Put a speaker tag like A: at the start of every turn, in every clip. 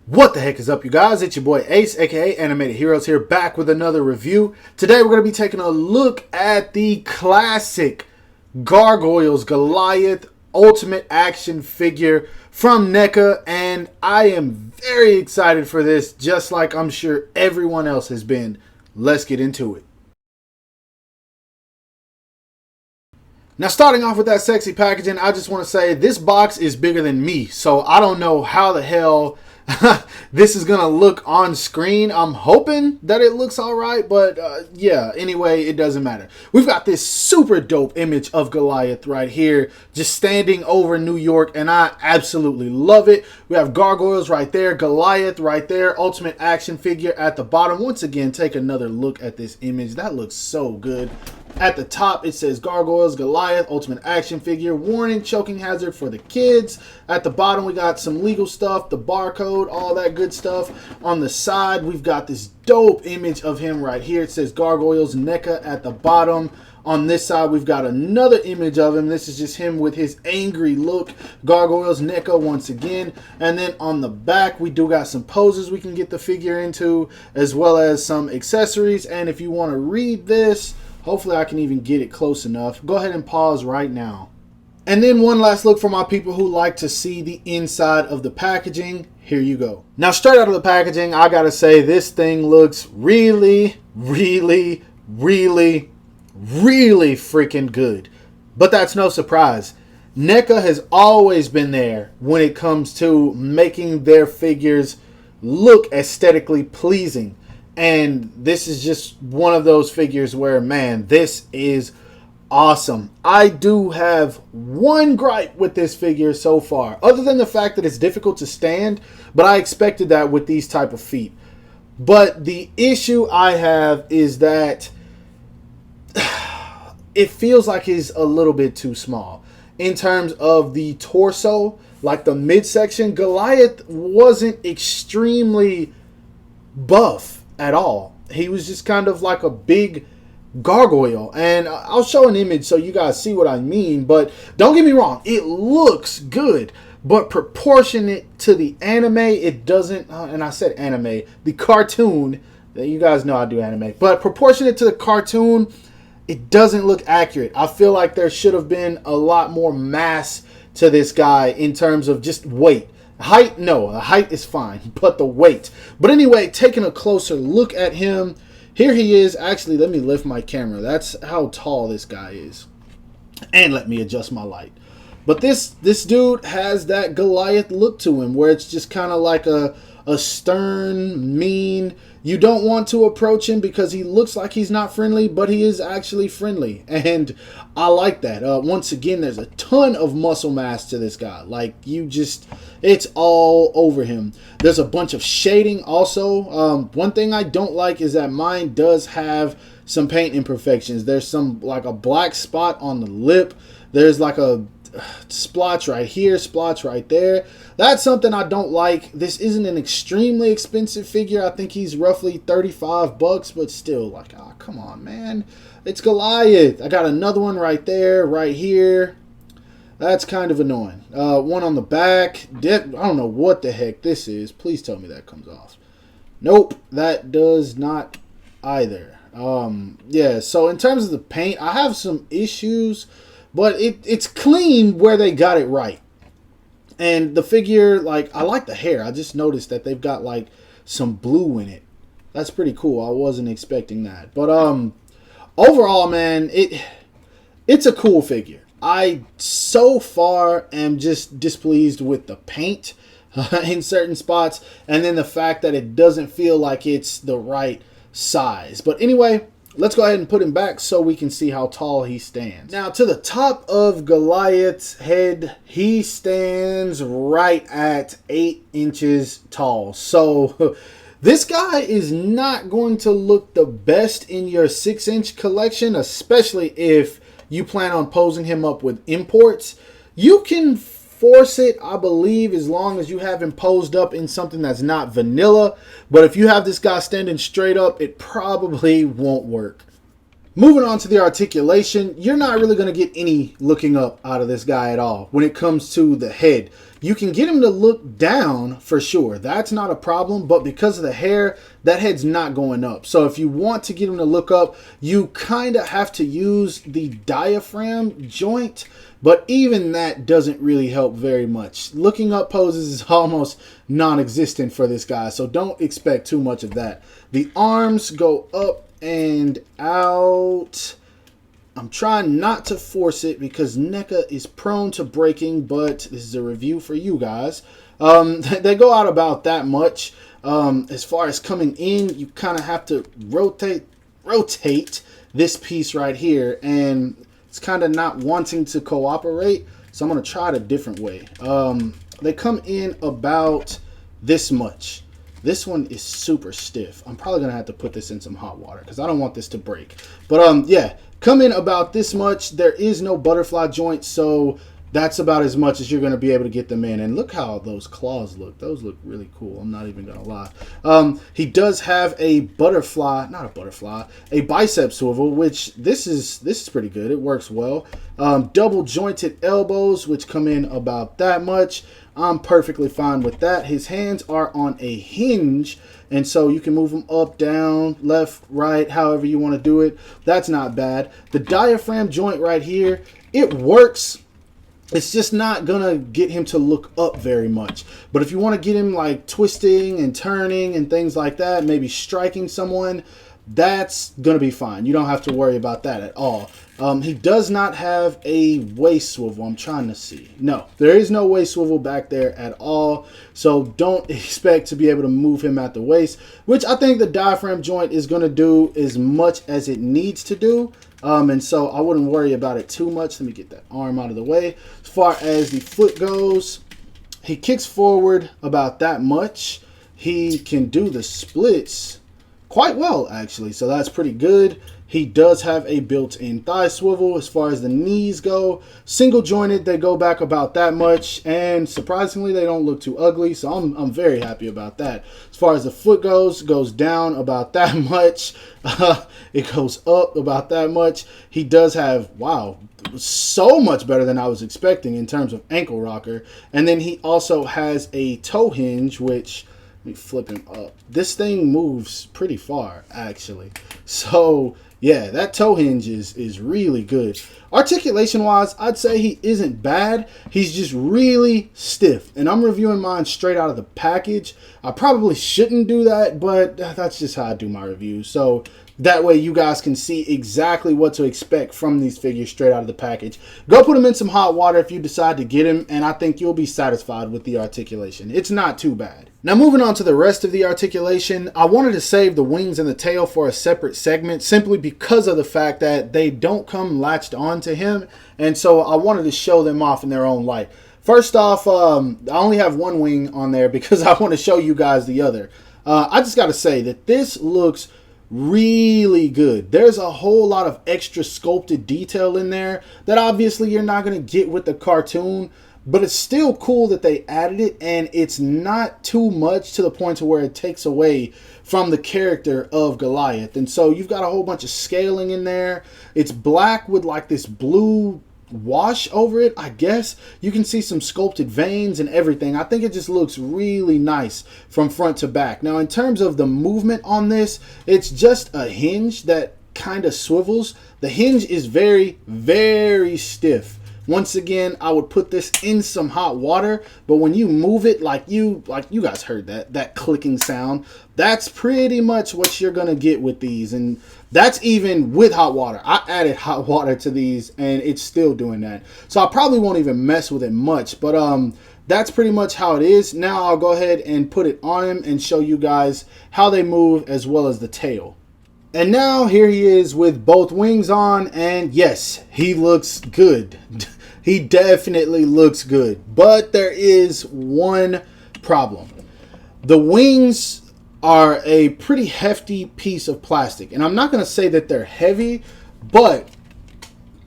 A: What the heck is up, you guys? It's your boy Ace, aka Animated Heroes, here back with another review. Today we're going to be taking a look at the classic Gargoyles Goliath Ultimate Action figure from NECA, and I am very excited for this, just like I'm sure everyone else has been. Let's get into it. Now, starting off with that sexy packaging, I just want to say this box is bigger than me, so I don't know how the hell this is gonna look on screen. I'm hoping that it looks all right, but yeah, anyway, it doesn't matter. We've got this super dope image of Goliath right here, just standing over New York, and I absolutely love it. We have Gargoyles right there, Goliath right there, Ultimate Action figure at the bottom. Once again, take another look at this image. That looks so good. At the top, it says Gargoyles, Goliath, Ultimate Action figure. Warning, choking hazard for the kids. At the bottom, we got some legal stuff, the barcode, all that good stuff. On the side, we've got this dope image of him right here. It says Gargoyles, NECA at the bottom. On this side, we've got another image of him. This is just him with his angry look. Gargoyles, NECA once again. And then on the back, we do got some poses we can get the figure into, as well as some accessories. And if you want to read this, hopefully I can even get it close enough. Go ahead and pause right now. And then one last look for my people who like to see the inside of the packaging. Here you go. Now, straight out of the packaging, I gotta say this thing looks really freaking good. But that's no surprise. NECA has always been there when it comes to making their figures look aesthetically pleasing. And this is just one of those figures where, man, this is awesome. I do have one gripe with this figure so far, other than the fact that it's difficult to stand, but I expected that with these type of feet. But the issue I have is that it feels like he's a little bit too small. In terms of the torso, like the midsection, Goliath wasn't extremely buff at all. He was just kind of like a big gargoyle, and I'll show an image so you guys see what I mean. But don't get me wrong, it looks good, but proportionate to the anime, it doesn't. And I said anime, the cartoon. You guys know I do anime, but proportionate to the cartoon, it doesn't look accurate. I feel like there should have been a lot more mass to this guy in terms of just weight. Height, no, the height is fine, but the weight. But anyway, taking a closer look at him, here he is. Actually, let me lift my camera. That's how tall this guy is. And let me adjust my light. But this dude has that Goliath look to him, where it's just kind of like a stern, mean. You don't want to approach him because he looks like he's not friendly, but he is actually friendly. And I like that. Once again, there's a ton of muscle mass to this guy. Like, it's all over him. There's a bunch of shading also. One thing I don't like is that mine does have some paint imperfections. There's like a black spot on the lip. There's like a splotch right here, splotch right there. That's something I don't like. This isn't an extremely expensive figure. I think he's roughly 35 bucks, but still, like, oh, come on, man. It's Goliath. I got another one right there, right here. That's kind of annoying. One on the back. I don't know what the heck this is. Please tell me that comes off. Nope, that does not either. Yeah, so in terms of the paint, I have some issues, but it's clean where they got it right. And the figure, like, I like the hair. I just noticed that they've got, like, some blue in it. That's pretty cool. I wasn't expecting that. But overall, man, it's a cool figure. I, so far, am just displeased with the paint in certain spots. And then the fact that it doesn't feel like it's the right size. But anyway, let's go ahead and put him back so we can see how tall he stands. Now, to the top of Goliath's head, he stands right at 8 inches tall. So this guy is not going to look the best in your 6-inch collection, especially if you plan on posing him up with imports. You can force it, I believe, as long as you have him posed up in something that's not vanilla. But if you have this guy standing straight up, it probably won't work. Moving on to the articulation, you're not really going to get any looking up out of this guy at all when it comes to the head. You can get him to look down for sure. That's not a problem, but because of the hair, that head's not going up. So if you want to get him to look up, you kind of have to use the diaphragm joint, but even that doesn't really help very much. Looking up poses is almost non-existent for this guy, so don't expect too much of that. The arms go up and out. I'm trying not to force it because NECA is prone to breaking, but this is a review for you guys. They go out about that much. As far as coming in, you kind of have to rotate this piece right here, and it's kind of not wanting to cooperate, so I'm going to try it a different way. They come in about this much. This one is super stiff. I'm probably going to have to put this in some hot water because I don't want this to break. But yeah, come in about this much. There is no butterfly joint, so that's about as much as you're going to be able to get them in. And look how those claws look. Those look really cool. I'm not even going to lie. He does have a butterfly, not a butterfly, a bicep swivel, which this is pretty good. It works well. Double jointed elbows, which come in about that much. I'm perfectly fine with that. His hands are on a hinge, and so you can move them up, down, left, right, however you want to do it. That's not bad. The diaphragm joint right here, it works. It's just not going to get him to look up very much. But if you want to get him like twisting and turning and things like that, maybe striking someone, that's going to be fine. You don't have to worry about that at all. He does not have a waist swivel. I'm trying to see. No, there is no waist swivel back there at all. So don't expect to be able to move him at the waist, which I think the diaphragm joint is going to do as much as it needs to do. And so I wouldn't worry about it too much. Let me get that arm out of the way. As far as the foot goes, he kicks forward about that much. He can do the splits quite well, actually, so that's pretty good. He does have a built-in thigh swivel. As far as the knees go, single jointed, they go back about that much, and surprisingly they don't look too ugly, so I'm very happy about that. As far as the foot goes down about that much. It goes up about that much. He does have, wow, so much better than I was expecting in terms of ankle rocker. And then he also has a toe hinge, which, let me flip him up. This thing moves pretty far, actually. So yeah, that toe hinge is really good. Articulation wise, I'd say he isn't bad. He's just really stiff. And I'm reviewing mine straight out of the package. I probably shouldn't do that, but that's just how I do my reviews. So that way you guys can see exactly what to expect from these figures straight out of the package. Go put them in some hot water if you decide to get them, and I think you'll be satisfied with the articulation. It's not too bad. Now moving on to the rest of the articulation, I wanted to save the wings and the tail for a separate segment simply because of the fact that they don't come latched onto him, and so I wanted to show them off in their own light. First off, I only have one wing on there because I want to show you guys the other. I just got to say that this looks really good. There's a whole lot of extra sculpted detail in there that obviously you're not going to get with the cartoon, but it's still cool that they added it, and it's not too much to the point to where it takes away from the character of Goliath. And so you've got a whole bunch of scaling in there. It's black with like this blue wash over it, I guess. You can see some sculpted veins and everything. I think it just looks really nice from front to back. Now in terms of the movement on this, it's just a hinge that kind of swivels. The hinge is very, very stiff. Once again, I would put this in some hot water, but when you move it, like you guys heard that clicking sound, that's pretty much what you're gonna get with these. And that's even with hot water. I added hot water to these and it's still doing that. So I probably won't even mess with it much, but that's pretty much how it is. Now I'll go ahead and put it on him and show you guys how they move as well as the tail. And now here he is with both wings on, and yes, he looks good. He definitely looks good, but there is one problem. The wings are a pretty hefty piece of plastic, and I'm not going to say that they're heavy, but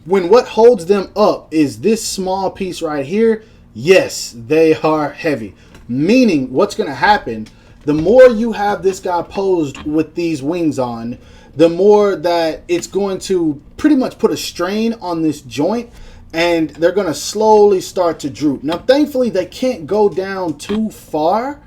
A: when what holds them up is this small piece right here, yes, they are heavy. Meaning what's going to happen the more you have this guy posed with these wings on, the more that it's going to pretty much put a strain on this joint, and they're going to slowly start to droop. Now, thankfully, they can't go down too far,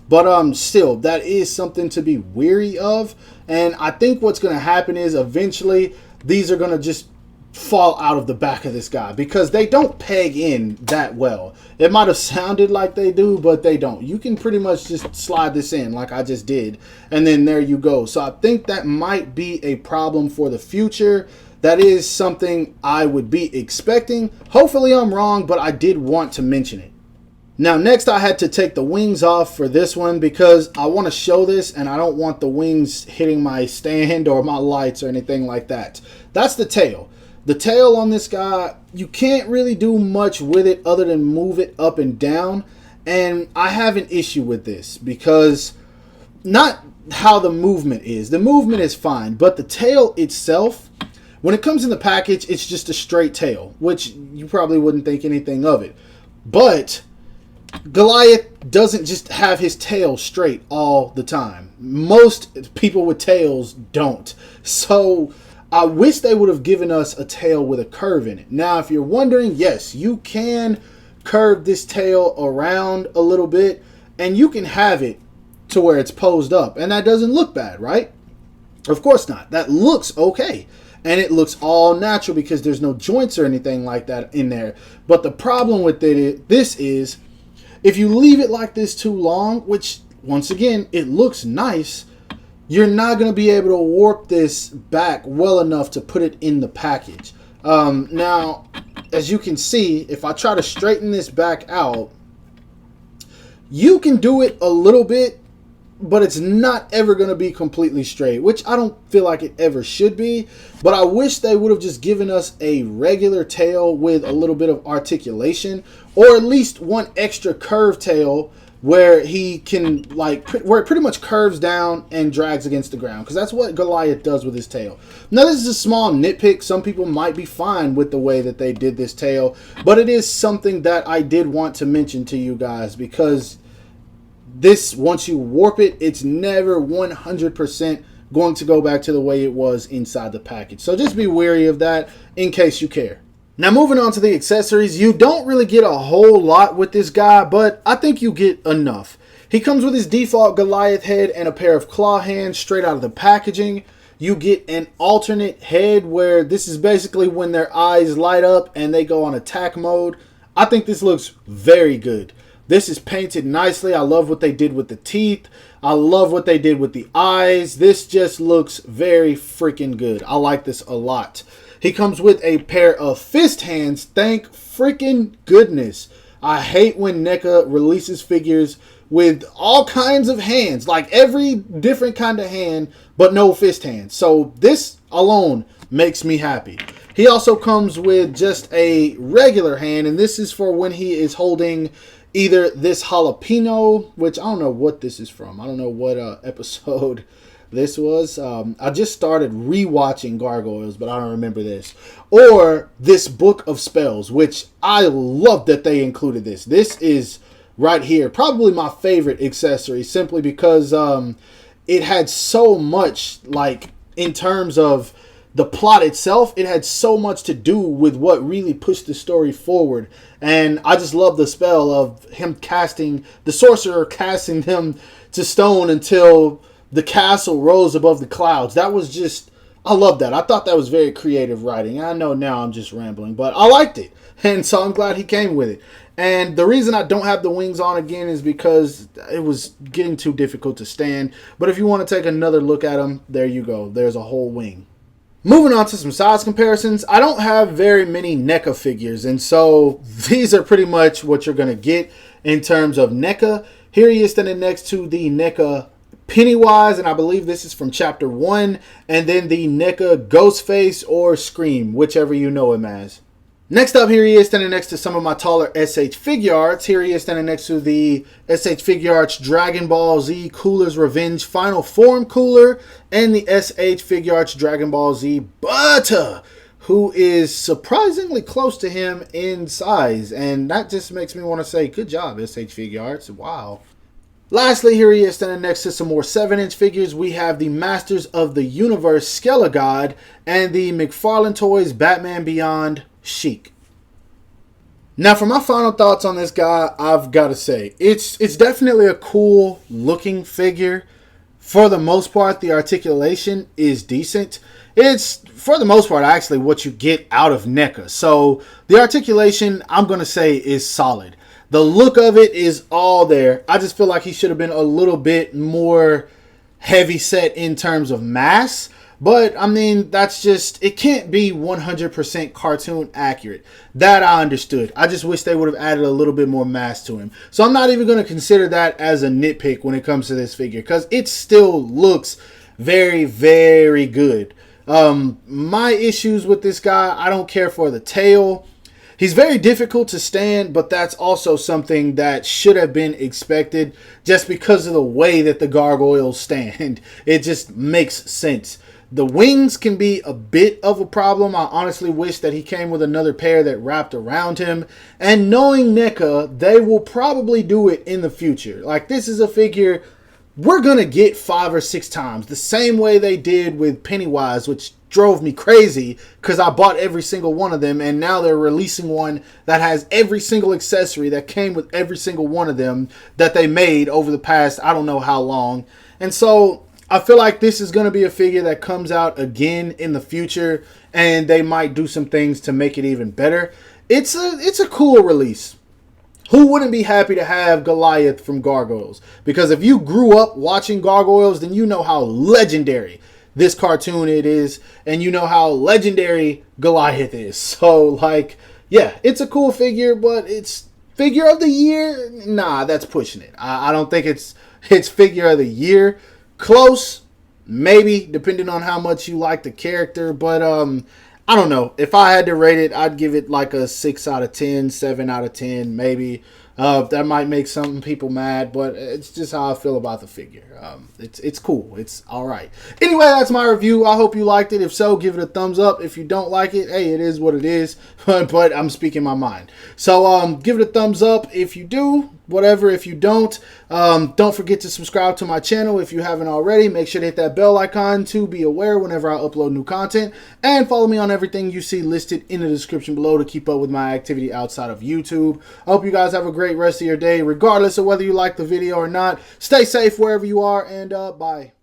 A: but still, that is something to be weary of. And I think what's going to happen is eventually these are going to just fall out of the back of this guy because they don't peg in that well. It might have sounded like they do, but they don't. You can pretty much just slide this in like I just did, and then there you go. So I think that might be a problem for the future. That is something I would be expecting. Hopefully I'm wrong, but I did want to mention it. Now, next I had to take the wings off for this one because I want to show this and I don't want the wings hitting my stand or my lights or anything like that. That's the tail. The tail on this guy, you can't really do much with it other than move it up and down. And I have an issue with this because not how the movement is. The movement is fine, but the tail itself, when it comes in the package, it's just a straight tail, which you probably wouldn't think anything of it. But Goliath doesn't just have his tail straight all the time. Most people with tails don't. So I wish they would have given us a tail with a curve in it. Now, if you're wondering, yes, you can curve this tail around a little bit, and you can have it to where it's posed up, and that doesn't look bad, right? Of course not. That looks okay, and it looks all natural because there's no joints or anything like that in there. But the problem with this is, if you leave it like this too long, which, once again, it looks nice, you're not going to be able to warp this back well enough to put it in the package. Now, as you can see, if I try to straighten this back out, you can do it a little bit, but it's not ever going to be completely straight, which I don't feel like it ever should be. But I wish they would have just given us a regular tail with a little bit of articulation, or at least one extra curved tail where he can, like, where it pretty much curves down and drags against the ground, because that's what Goliath does with his tail. Now, this is a small nitpick. Some people might be fine with the way that they did this tail, but it is something that I did want to mention to you guys, because this, once you warp it, it's never 100% going to go back to the way it was inside the package. So just be wary of that in case you care. Now, moving on to the accessories, you don't really get a whole lot with this guy, but I think you get enough. He comes with his default Goliath head and a pair of claw hands straight out of the packaging. You get an alternate head where this is basically when their eyes light up and they go on attack mode. I think this looks very good. This is painted nicely. I love what they did with the teeth. I love what they did with the eyes. This just looks very freaking good. I like this a lot. He comes with a pair of fist hands. Thank freaking goodness. I hate when NECA releases figures with all kinds of hands, like every different kind of hand, but no fist hands. So this alone makes me happy. He also comes with just a regular hand, and this is for when he is holding either this jalapeno, which I don't know what this is from. I don't know what episode this was. I just started rewatching Gargoyles, but I don't remember this. Or this book of spells, which I love that they included this. This is right here probably my favorite accessory, simply because it had so much, like, in terms of the plot itself, it had so much to do with what really pushed the story forward. And I just love the spell of him casting, the sorcerer casting them to stone until the castle rose above the clouds. That was just, I love that. I thought that was very creative writing. I know now I'm just rambling, but I liked it. And so I'm glad he came with it. And the reason I don't have the wings on again is because it was getting too difficult to stand. But if you want to take another look at them, there you go. There's a whole wing. Moving on to some size comparisons, I don't have very many NECA figures, and so these are pretty much what you're going to get in terms of NECA. Here he is standing next to the NECA Pennywise, and I believe this is from Chapter 1, and then the NECA Ghostface or Scream, whichever you know him as. Next up, here he is standing next to some of my taller SH Figuarts. Here he is standing next to the SH Figuarts Dragon Ball Z Cooler's Revenge Final Form Cooler and the SH Figuarts Dragon Ball Z Butter, who is surprisingly close to him in size. And that just makes me want to say, good job, SH Figuarts. Wow. Lastly, here he is standing next to some more 7-inch figures. We have the Masters of the Universe Skelegod and the McFarlane Toys Batman Beyond Sheik. Now, for my final thoughts on this guy, I've got to say, it's definitely a cool looking figure. For the most part, the articulation is decent. It's, for the most part, actually what you get out of NECA. So, the articulation, I'm going to say, is solid. The look of it is all there. I just feel like he should have been a little bit more heavy set in terms of mass. But, I mean, that's just, it can't be 100% cartoon accurate. That I understood. I just wish they would have added a little bit more mass to him. So I'm not even going to consider that as a nitpick when it comes to this figure, because it still looks very, very good. My issues with this guy, I don't care for the tail. He's very difficult to stand, but that's also something that should have been expected just because of the way that the gargoyles stand. It just makes sense. The wings can be a bit of a problem. I honestly wish that he came with another pair that wrapped around him. And knowing NECA, they will probably do it in the future. Like, this is a figure we're going to get 5 or 6 times. The same way they did with Pennywise, which drove me crazy because I bought every single one of them. And now they're releasing one that has every single accessory that came with every single one of them that they made over the past, I don't know how long. And so I feel like this is going to be a figure that comes out again in the future, and they might do some things to make it even better. It's a cool release. Who wouldn't be happy to have Goliath from Gargoyles? Because if you grew up watching Gargoyles, then you know how legendary this cartoon it is, and you know how legendary Goliath is. So, like, yeah, it's a cool figure, but it's figure of the year? Nah, that's pushing it. I don't think it's figure of the year. Close, maybe, depending on how much you like the character. But I don't know. If I had to rate it, I'd give it like a 6 out of 10, 7 out of 10, maybe. That might make some people mad, but it's just how I feel about the figure. It's cool. It's all right. Anyway, that's my review. I hope you liked it. If so, give it a thumbs up. If you don't like it, hey, it is what it is. But I'm speaking my mind. So give it a thumbs up if you do. Whatever, if you don't forget to subscribe to my channel if you haven't already. Make sure to hit that bell icon to be aware whenever I upload new content. And follow me on everything you see listed in the description below to keep up with my activity outside of YouTube. I hope you guys have a great rest of your day, regardless of whether you like the video or not. Stay safe wherever you are, and bye.